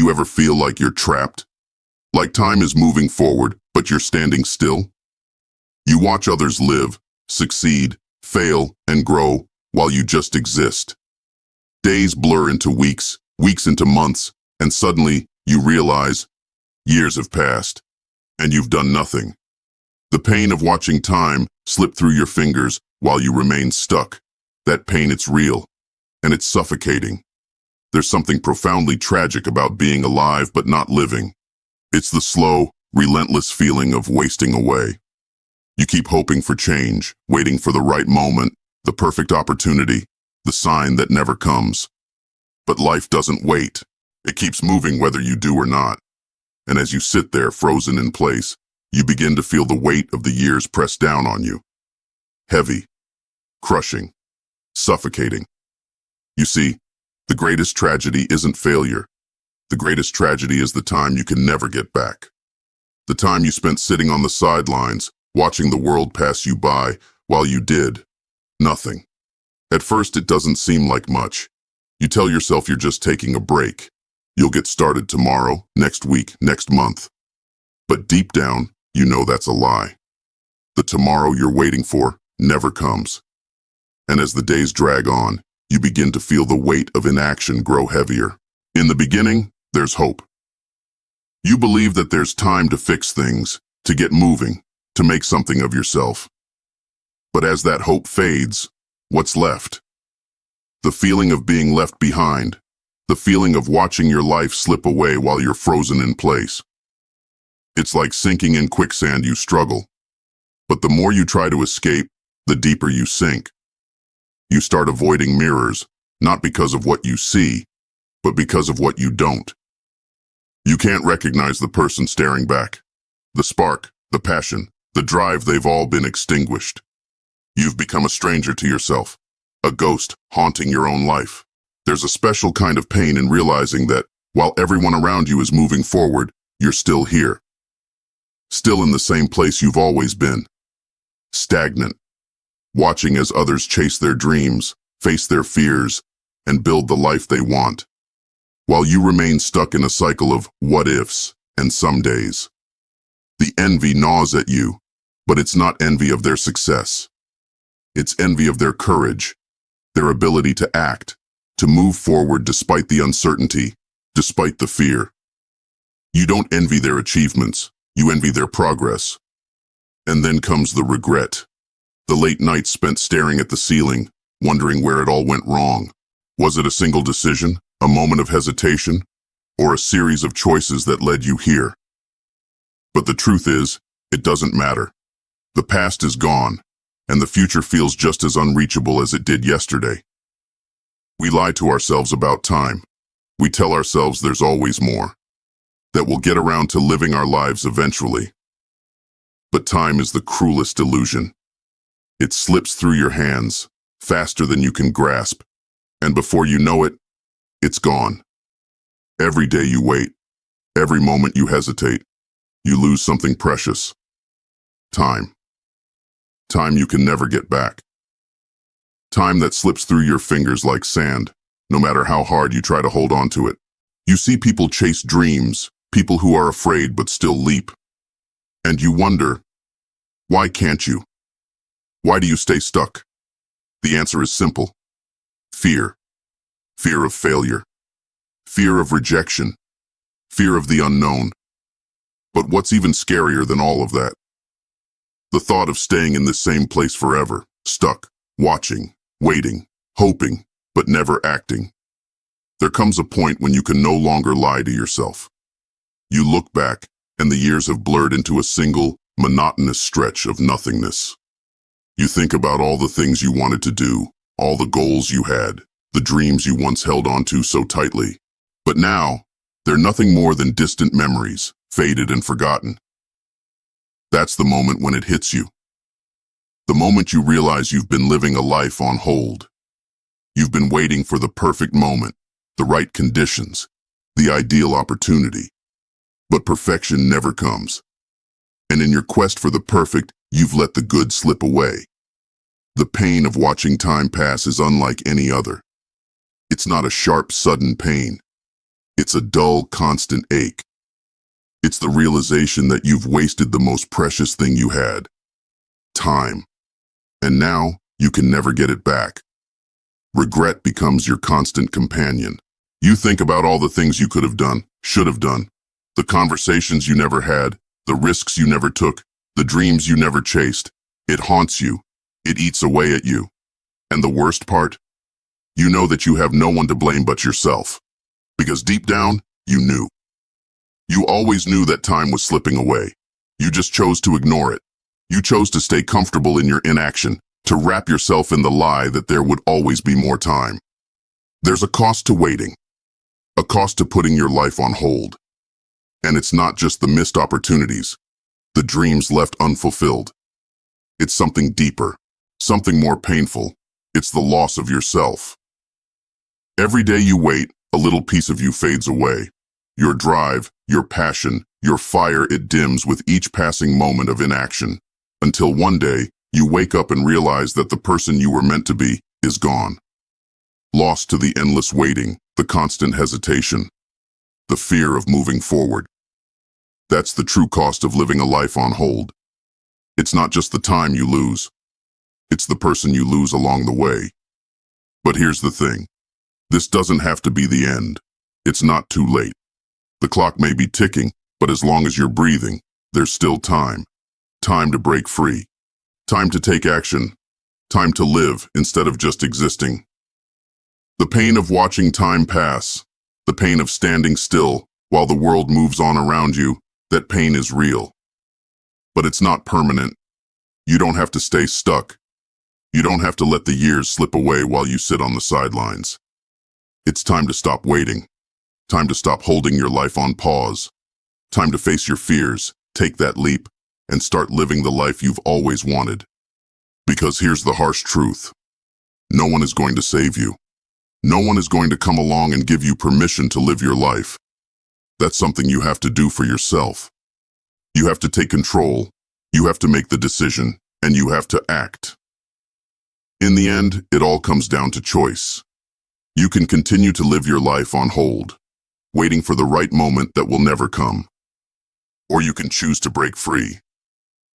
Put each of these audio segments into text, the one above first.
you ever feel like you're trapped? Like time is moving forward, but you're standing still? You watch others live, succeed, fail, and grow while you just exist. Days blur into weeks, weeks into months, and suddenly you realize years have passed, and you've done nothing. The pain of watching time slip through your fingers while you remain stuck. That pain, it's real, and it's suffocating. There's something profoundly tragic about being alive but not living. It's the slow, relentless feeling of wasting away. You keep hoping for change, waiting for the right moment, the perfect opportunity, the sign that never comes. But life doesn't wait. It keeps moving whether you do or not. And as you sit there frozen in place, you begin to feel the weight of the years press down on you. Heavy, crushing, suffocating. You see, the greatest tragedy isn't failure. The greatest tragedy is the time you can never get back. The time you spent sitting on the sidelines, watching the world pass you by while you did nothing. At first, it doesn't seem like much. You tell yourself you're just taking a break. You'll get started tomorrow, next week, next month. But deep down, you know that's a lie. The tomorrow you're waiting for never comes. And as the days drag on, you begin to feel the weight of inaction grow heavier. In the beginning, there's hope. You believe that there's time to fix things, to get moving, to make something of yourself. But as that hope fades, what's left? The feeling of being left behind, the feeling of watching your life slip away while you're frozen in place. It's like sinking in quicksand. You struggle. But the more you try to escape, the deeper you sink. You start avoiding mirrors, not because of what you see, but because of what you don't. You can't recognize the person staring back. The spark, the passion, the drive, they've all been extinguished. You've become a stranger to yourself, a ghost haunting your own life. There's a special kind of pain in realizing that, while everyone around you is moving forward, you're still here. Still in the same place you've always been. Stagnant. Watching as others chase their dreams, face their fears, and build the life they want, while you remain stuck in a cycle of what-ifs and somedays. The envy gnaws at you, but it's not envy of their success. It's envy of their courage, their ability to act, to move forward despite the uncertainty, despite the fear. You don't envy their achievements, you envy their progress. And then comes the regret. The late nights spent staring at the ceiling, wondering where it all went wrong. Was it a single decision, a moment of hesitation, or a series of choices that led you here? But the truth is, it doesn't matter. The past is gone, and the future feels just as unreachable as it did yesterday. We lie to ourselves about time. We tell ourselves there's always more, that we'll get around to living our lives eventually. But time is the cruelest illusion. It slips through your hands, faster than you can grasp, and before you know it, it's gone. Every day you wait, every moment you hesitate, you lose something precious. Time. Time you can never get back. Time that slips through your fingers like sand, no matter how hard you try to hold on to it. You see people chase dreams, people who are afraid but still leap. And you wonder, why can't you? Why do you stay stuck? The answer is simple. Fear. Fear of failure. Fear of rejection. Fear of the unknown. But what's even scarier than all of that? The thought of staying in this same place forever, stuck, watching, waiting, hoping, but never acting. There comes a point when you can no longer lie to yourself. You look back, and the years have blurred into a single, monotonous stretch of nothingness. You think about all the things you wanted to do, all the goals you had, the dreams you once held onto so tightly. But now, they're nothing more than distant memories, faded and forgotten. That's the moment when it hits you. The moment you realize you've been living a life on hold. You've been waiting for the perfect moment, the right conditions, the ideal opportunity. But perfection never comes. And in your quest for the perfect, you've let the good slip away. The pain of watching time pass is unlike any other. It's not a sharp, sudden pain. It's a dull, constant ache. It's the realization that you've wasted the most precious thing you had, time. And now, you can never get it back. Regret becomes your constant companion. You think about all the things you could have done, should have done, the conversations you never had, the risks you never took, the dreams you never chased. It haunts you. It eats away at you. And the worst part? You know that you have no one to blame but yourself. Because deep down, you knew. You always knew that time was slipping away. You just chose to ignore it. You chose to stay comfortable in your inaction, to wrap yourself in the lie that there would always be more time. There's a cost to waiting, a cost to putting your life on hold. And it's not just the missed opportunities, the dreams left unfulfilled. It's something deeper, something more painful. It's the loss of yourself. Every day you wait, a little piece of you fades away. Your drive, your passion, your fire, it dims with each passing moment of inaction. Until one day, you wake up and realize that the person you were meant to be is gone. Lost to the endless waiting, the constant hesitation, the fear of moving forward. That's the true cost of living a life on hold. It's not just the time you lose. It's the person you lose along the way. But here's the thing. This doesn't have to be the end. It's not too late. The clock may be ticking, but as long as you're breathing, there's still time. Time to break free. Time to take action. Time to live instead of just existing. The pain of watching time pass, the pain of standing still while the world moves on around you, that pain is real. But it's not permanent. You don't have to stay stuck. You don't have to let the years slip away while you sit on the sidelines. It's time to stop waiting. Time to stop holding your life on pause. Time to face your fears, take that leap, and start living the life you've always wanted. Because here's the harsh truth. No one is going to save you. No one is going to come along and give you permission to live your life. That's something you have to do for yourself. You have to take control, you have to make the decision, and you have to act. In the end, it all comes down to choice. You can continue to live your life on hold, waiting for the right moment that will never come. Or you can choose to break free.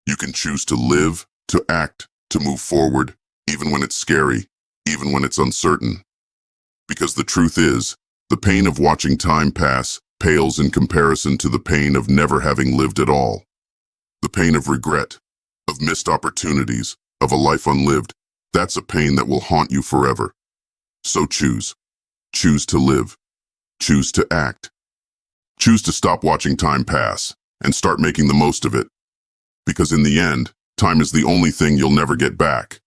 You can choose to live, to act, to move forward, even when it's scary, even when it's uncertain. Because the truth is, the pain of watching time pass pales in comparison to the pain of never having lived at all. The pain of regret, of missed opportunities, of a life unlived, that's a pain that will haunt you forever. So choose. Choose to live. Choose to act. Choose to stop watching time pass and start making the most of it. Because in the end, time is the only thing you'll never get back.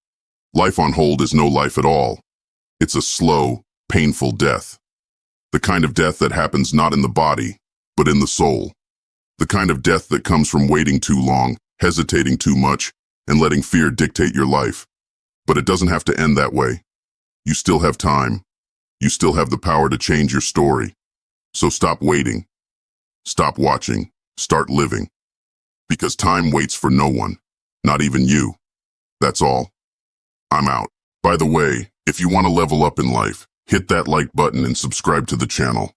Life on hold is no life at all. It's a slow, painful death. The kind of death that happens not in the body, but in the soul. The kind of death that comes from waiting too long, hesitating too much, and letting fear dictate your life. But it doesn't have to end that way. You still have time. You still have the power to change your story. So stop waiting. Stop watching. Start living. Because time waits for no one, not even you. That's all. I'm out. By the way, if you want to level up in life, hit that like button and subscribe to the channel.